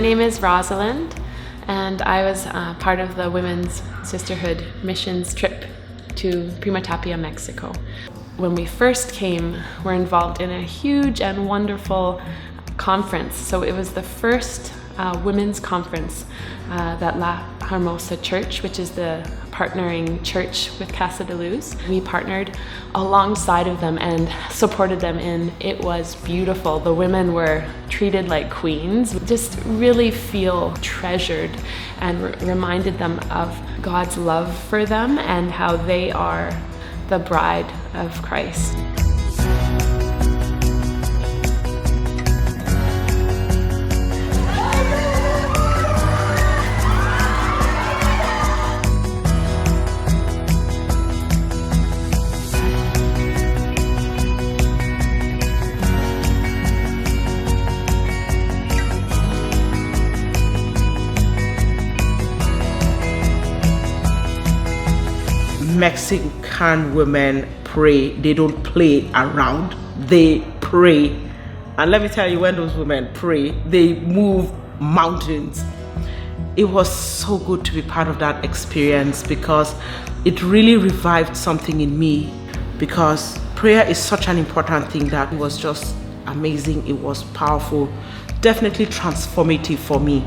name is Rosalind, and I was part of the Women's Sisterhood missions trip to Prima Tapia, Mexico. When we first came, we're involved in a huge and wonderful conference. So it was the first women's conference that La Hermosa Church, which is the partnering church with Casa de Luz. We partnered alongside of them and supported them in. It was beautiful. The women were treated like queens. Just really feel treasured and reminded them of God's love for them and how they are the bride of Christ. Mexican women pray. They don't play around, they pray. And let me tell you, when those women pray, they move mountains. It was so good to be part of that experience because it really revived something in me, because prayer is such an important thing that was just amazing. It was powerful, definitely transformative for me.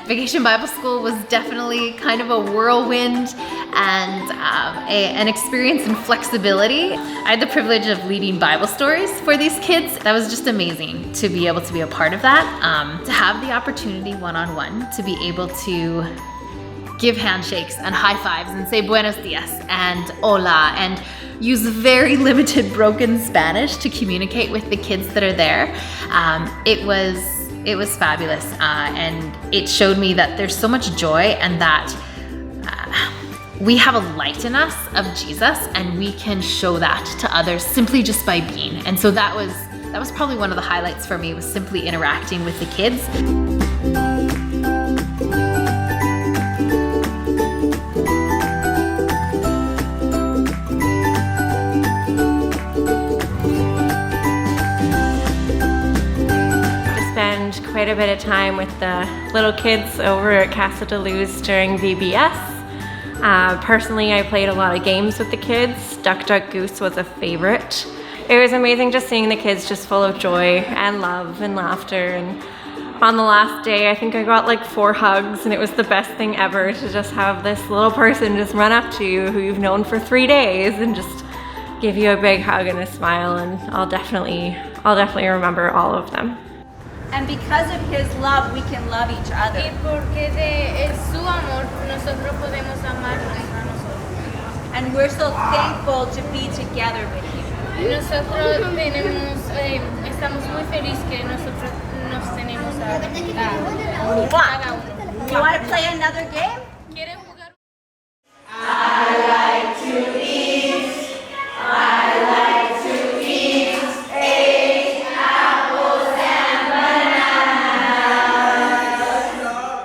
Vacation Bible School was definitely kind of a whirlwind and an experience in flexibility. I had the privilege of leading Bible stories for these kids. That was just amazing to be able to be a part of that, to have the opportunity one-on-one to be able to give handshakes and high fives and say buenos dias and hola and use very limited broken Spanish to communicate with the kids that are there. It was fabulous, and it showed me that there's so much joy and that we have a light in us of Jesus, and we can show that to others simply just by being. And so that was probably one of the highlights for me, was simply interacting with the kids. Quite a bit of time with the little kids over at Casa de Luz during VBS. Personally, I played a lot of games with the kids. Duck Duck Goose was a favorite. It was amazing just seeing the kids just full of joy and love and laughter. And on the last day, I think I got like 4 hugs, and it was the best thing ever to just have this little person just run up to you who you've known for 3 days and just give you a big hug and a smile. And I'll definitely remember all of them. And because of his love, we can love each other. Y porque de su amor, nosotros podemos amarnos a nosotros. And we're so thankful to be together with you. Y nosotros estamos muy felices que nosotros nos tenemos a cada uno. You want to play another game? ¿Quieren jugar? I like to eat. I like to eat.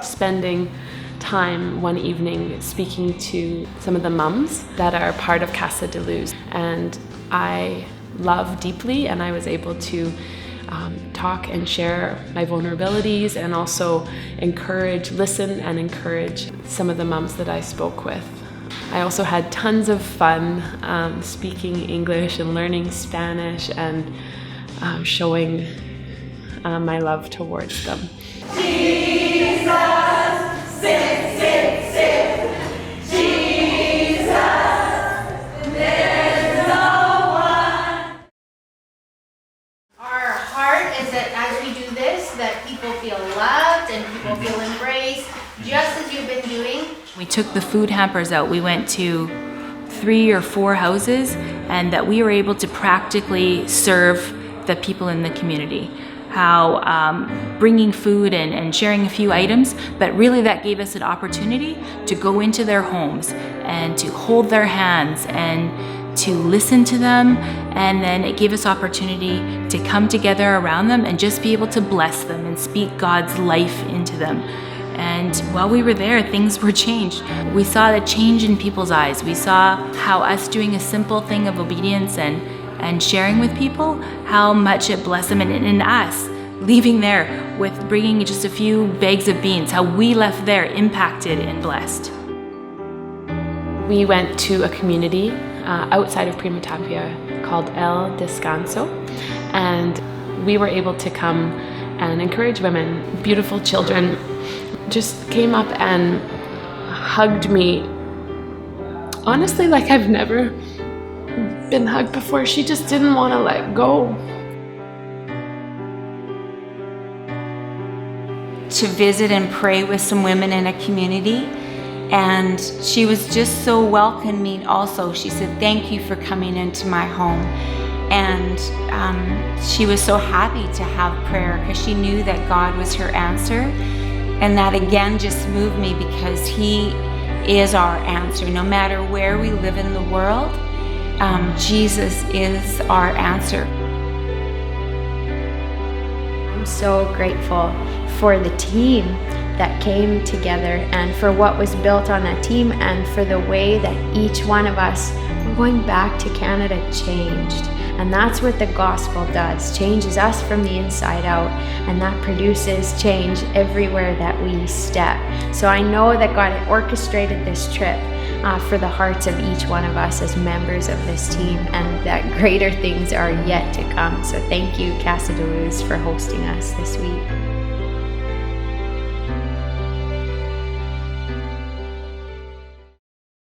Spending time one evening speaking to some of the mums that are part of Casa de Luz, and I love deeply, and I was able to talk and share my vulnerabilities and also listen and encourage some of the mums that I spoke with. I also had tons of fun speaking English and learning Spanish and showing my love towards them. Jesus, sit, sit, sit. Jesus, there's no one. Our heart is that as we do this, that people feel loved and people feel embraced, just as you've been doing. We took the food hampers out. We went to 3 or 4 houses, and that we were able to practically serve the people in the community. How bringing food and sharing a few items, but really that gave us an opportunity to go into their homes and to hold their hands and to listen to them, and then it gave us opportunity to come together around them and just be able to bless them and speak God's life into them. And while we were there, things were changed. We saw the change in people's eyes. We saw how us doing a simple thing of obedience and sharing with people, how much it blessed them, and in us leaving there with bringing just a few bags of beans, how we left there impacted and blessed. We went to a community outside of Prima Tapia called El Descanso, and we were able to come and encourage women. Beautiful children just came up and hugged me, honestly, like I've never been hugged before. She just didn't want to let go. To visit and pray with some women in a community, and she was just so welcoming also. She said, "Thank you for coming into my home." And she was so happy to have prayer because she knew that God was her answer. And that again just moved me, because He is our answer. No matter where we live in the world, Jesus is our answer. I'm so grateful for the team that came together and for what was built on that team, and for the way that each one of us, we're going back to Canada, changed. And that's what the gospel does, changes us from the inside out, and that produces change everywhere that we step. So I know that God had orchestrated this trip for the hearts of each one of us as members of this team, and that greater things are yet to come. So thank you, Casa de Luz, for hosting us this week.